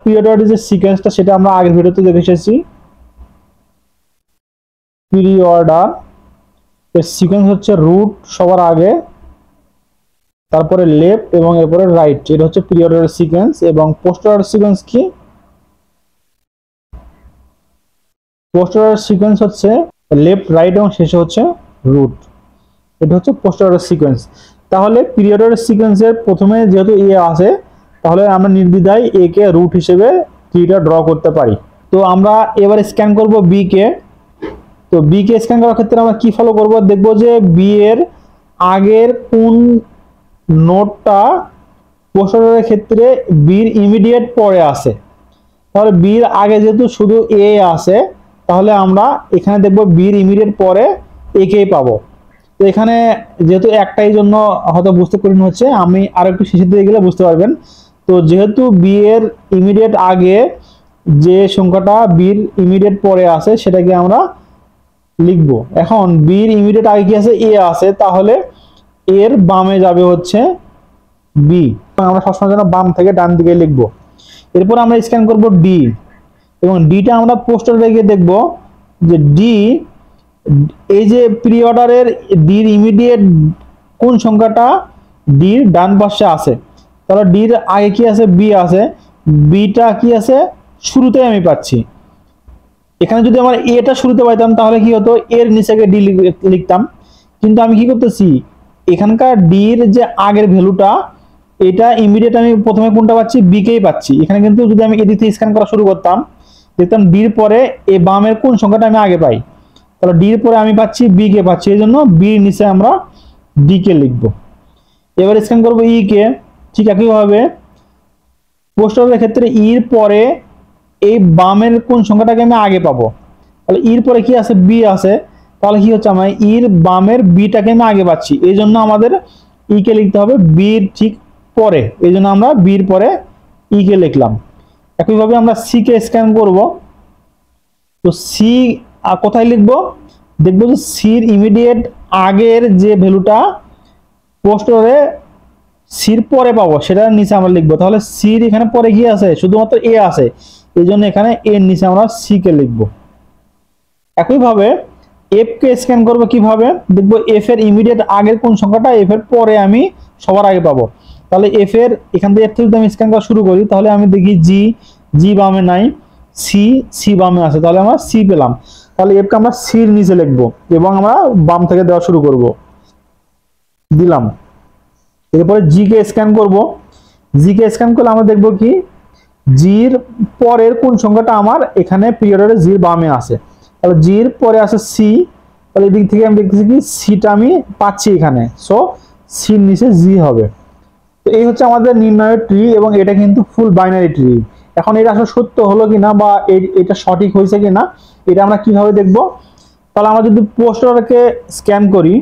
Period অর্ডারের যে সিকোয়েন্সটা সেটা আমরা আগের ভিডিওতে দেখে এসেছি। পিরিয়ড অর্ডার এর সিকোয়েন্স হচ্ছে রুট সবার আগে, তারপরে লেফট এবং এরপরে রাইট, এটা হচ্ছে পিরিয়ড অর্ডার সিকোয়েন্স। এবং পোস্ট অর্ডার সিকোয়েন্স কি? পোস্ট অর্ডার সিকোয়েন্স হচ্ছে লেফট রাইট এবং শেষে হচ্ছে রুট, এটা হচ্ছে পোস্ট অর্ডার সিকোয়েন্স। তাহলে পিরিয়ড অর্ডার সিকোয়েন্সের প্রথমে যেহেতু এ আছে, তাহলে আমরা নির্দ্বিধায় এ কে রুট হিসেবে ট্রিটা ড্র করতে পারি। তো আমরা এবার স্ক্যান করব বি কে। তো বি কে স্ক্যান করার ক্ষেত্রে আমরা কি ফলো করব? দেখব যে বি এর আগের কোন নোটটা পোস্ট অর্ডারের ক্ষেত্রে বির ইমিডিয়েট পরে আসে। তাহলে বির আগে যেহেতু শুধু এ আছে, তাহলে আমরা এখানে দেখব বির ইমিডিয়েট পরে এ কেই পাবো। তো এখানে যেহেতু একটাই জন্য হয়তো বুঝতে কঠিন হচ্ছে, আমি আর একটু শেষের দিকে গেলে বুঝতে পারবেন। তো যেহেতু বি এর ইমিডিয়েট আগে যে সংখ্যাটা বির ইমিডিয়েট পরে আছে সেটাকে আমরা লিখব। এখন বির ইমিডিয়েট আগে কি আছে? এ আছে, তাহলে এর বামে যাবে হচ্ছে বি। আমরা সবসময় যেন বাম থেকে ডান দিকে লিখব। এরপর আমরা স্ক্যান করব ডি, এবং ডিটা আমরা পোস্ট অর্ডারে গিয়ে দেখব যে ডি, এই যে প্রি অর্ডারের ডির ইমিডিয়েট কোন সংখ্যাটা ডির ডান পাশে আছে। তাহলে ডির আগে কি আছে? বি আছে, বিটা কি আছে? শুরুতে আমি পাচ্ছি। এখানে যদি আমার এটা শুরুতে পাইতাম তাহলে কি হতো? এর নিচে ডি লিখতাম। কিন্তু আমি কি করতেছি, এখানকার ডির যে আগের ভ্যালুটা, এটা ইমিডিয়েট আমি প্রথমে কোনটা পাচ্ছি? বি কেই পাচ্ছি। এখানে কিন্তু যদি আমি এদিক থেকে স্ক্যান করা শুরু করতাম, দেখতাম ডির পরে এই বামের কোন সংখ্যাটা আমি আগে পাই। তাহলে ডির পরে আমি পাচ্ছি বি কে পাচ্ছি, এই জন্য বির নিচে আমরা ডি কে লিখব। এবার স্ক্যান করব ই কে। ঠিক একইভাবে পোস্ট অর্ডারের ক্ষেত্রে ইর পরে এই বামের কোন সংখ্যাটাকে আমি আগে পাবো। তাহলে ইর পরে কি আছে? বি আছে, তাহলে কি হচ্ছে? আমার ইর বামের বিটাকে আমি আগে পাচ্ছি, এই জন্য আমাদের ই কে লিখতে হবে বির ঠিক পরে, এই জন্য আমরা বির পরে ই কে লিখলাম। একইভাবে আমরা সি কে স্ক্যান করব। তো সি কোথায় লিখবো? দেখবো যে সির ইমিডিয়েট আগের যে ভ্যালুটা পোস্ট অর্ডারে সির পরে পাবো সেটার নিচে আমরা লিখবো। তাহলে সির এখানে পরে কি আছে? শুধুমাত্র এ আছে, এই জন্য এখানে এর নিচে আমরা সি কে লিখবো। একইভাবে এফ কে স্ক্যান করবো কিভাবে? দেখবো এফ এর ইমিডিয়েট আগের কোন সংখ্যাটা এফ এর পরে আমি সবার আগে পাবো। তাহলে এফ এর এখান থেকে এফ থেকে যদি আমি স্ক্যান করা শুরু করি, তাহলে আমি দেখি জি, জি বামে নাই, সি, সি বামে আছে, তাহলে আমরা সি পেলাম। তাহলে এফ কে আমরা সির নিচে লিখবো এবং আমরা বাম থেকে দেওয়া শুরু করব। দিলাম। এরপরে জি কে স্ক্যান করব। জি কে স্ক্যান করলে আমরা দেখবো কি, জির পরের কোন সংখ্যাটা আমার এখানে পিরিয়ডের জির বামে আছে। তাহলে জির পরে আছে সি, তাহলে এদিক থেকে আমি দেখতেছি কি সিটা আমি পাচ্ছি এখানে, সো সির নিচে জি হবে। তো এই হচ্ছে আমাদের নির্ণয়ের ট্রি, এবং এটা কিন্তু ফুল বাইনারি ট্রি। এখন এটা আসলে সত্য হলো কিনা বা এটা সঠিক হয়েছে কিনা এটা আমরা কিভাবে দেখব? তাহলে আমরা যদি পোস্ট অর্ডারকে স্ক্যান করি,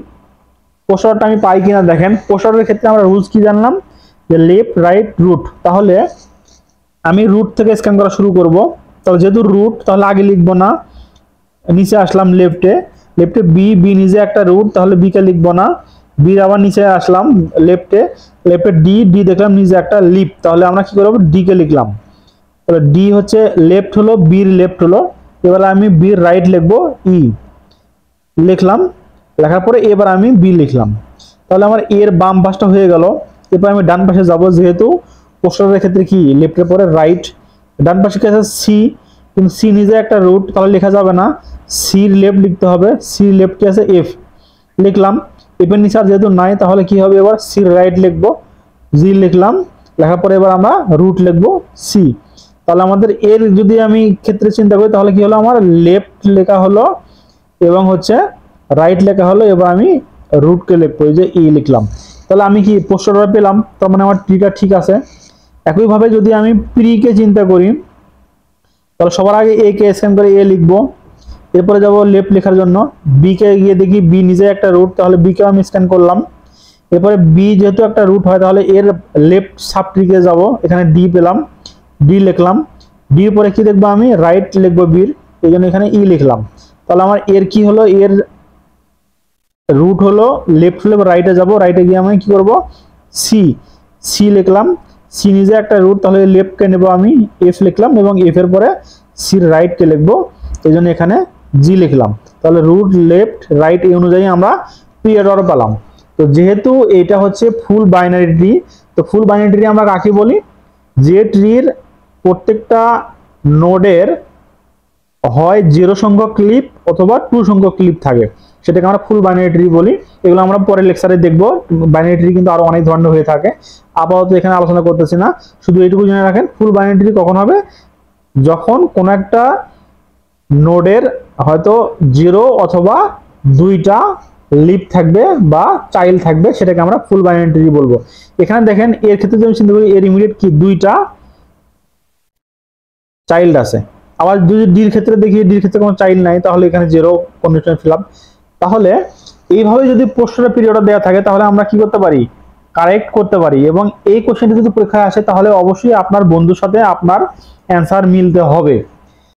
পোস্ট অর্ডারটা আমি পাই কিনা দেখেন। পোস্ট অর্ডারের ক্ষেত্রে আমরা রুলস কি জানলাম? যে লেফট রাইট রুট। তাহলে আমি রুট থেকে স্ক্যান করা শুরু করব। তাহলে যেহেতু রুট, তাহলে আগে লিখবো না, নিচে আসলাম লেফটে, লেফটে বি, বি নিচে একটা রুট, তাহলে বি কে লিখবো না, বি আবার নিচে আসলাম লেফটে, লেফটে ডি, ডি দেখলাম নিচে একটা লিপ, তাহলে আমরা কি করব? ডি কে লিখলাম। তাহলে ডি হচ্ছে লেফট হলো, বির লেফট হলো। এবার আমি বির রাইট লিখবো, ই লিখলাম। লেখার পরে এবার আমি বি লিখলাম। তাহলে আমার এর বাম পাশটা হয়ে গেল। এরপর আমি ডান পাশে যাব, যেহেতু পোস্ট অর্ডারের ক্ষেত্রে কি লেফটের পরে রাইট, ডান পাশে কি আছে? সি, কিন্তু সি নিজে একটা রুট, তাহলে লেখা যাবে না, সির লেফট লিখতে হবে। সির লেফট কি আছে? এফ লিখলাম। এফের নিচে আর যেহেতু নাই, তাহলে কি হবে? এবার সির রাইট লিখবো, জি লিখলাম। লেখার পরে এবার আমরা রুট লিখবো সি। তাহলে আমাদের এর যদি আমি ক্ষেত্রে চিন্তা করি, তাহলে কি হলো? আমার লেফট লেখা হলো এবং হচ্ছে রাইট লেখা হলো, এবার আমি রুট কে লিখবো, এই যে ই লিখলাম। তাহলে আমি কি পোস্ট অর্ডার পেলাম, তার মানে আমার ট্রিটা ঠিক আছে। একইভাবে যদি আমি প্রি কে চিন্তা করি, তাহলে সবার আগে এ কে স্ক্যান করে এ লিখবো। এরপরে যাব লেফট লেখার জন্য, বি কে গিয়ে দেখি বি নিজে একটা রুট, তাহলে বি কে আমি স্ক্যান করলাম। এরপরে বি যেহেতু একটা রুট হয়, তাহলে এর লেফট সাব ট্রিকে যাব, এখানে ডি পেলাম, ডি লিখলাম। ডির পরে কি দেখবো? আমি রাইট লিখবো বির, এই জন্য এখানে ই লিখলাম। তাহলে আমার এর কি হলো? এর রুট হলো লেফট হলে রাইটে যাব, রাইটে গিয়ে আমি কি করব? সি, সি লিখলাম। সি নিজে একটা রুট, তাহলে লেফটকে নেব আমি, এফ লিখলাম এবং এফ এর পরে সির রাইটকে লিখবো, এই জন্য এখানে জি লিখলাম। তাহলে রুট লেফট রাইট এই অনুযায়ী আমরা পিরিয়ড অর্ডার পেলাম। তো যেহেতু এটা হচ্ছে ফুল বাইনারি ট্রি, তো ফুল বাইনারি ট্রি আমরা কাকে বলি? যে ট্রির প্রত্যেকটা নোডের হয় 0 সংখ্যক ক্লিপ অথবা 2 সংখ্যক ক্লিপ থাকে, সেটাকে আমরা ফুল বাইনারি ট্রি বলি। এগুলো আমরা পরের লেকচারে দেখব। বাইনারি ট্রি কিন্তু আরো অনেক ধরনের হয়ে থাকে, আপাতত এখানে আলোচনা করতেছি না। শুধু এইটুকু জেনে রাখেন, ফুল বাইনারি ট্রি কখন হবে? যখন কোন একটা নোডের হয়তো 0 অথবা 2টা লিপ থাকবে বা চাইল্ড থাকবে, সেটাকে আমরা ফুল বাইনারি ট্রি বলবো। এখানে দেখেন এর ক্ষেত্রে যদি চিন্তা করি, এর ইমিডিয়েট কি 2টা চাইল্ড আছে। আবার যদি ডির ক্ষেত্রে দেখি, ডির ক্ষেত্রে কোনো চাইল্ড নাই, তাহলে এখানে 0 কন্ডিশন ফিল আপ। তাহলে এইভাবে যদি প্রশ্নের পিরিয়ড দেওয়া থাকে, তাহলে আমরা কি করতে পারি? কারেক্ট করতে পারি। এবং এই কোশ্চেনটা যদি পরীক্ষায় আসে, তাহলে অবশ্যই আপনার বন্ধুর সাথে আপনার অ্যান্সার মিলতে হবে।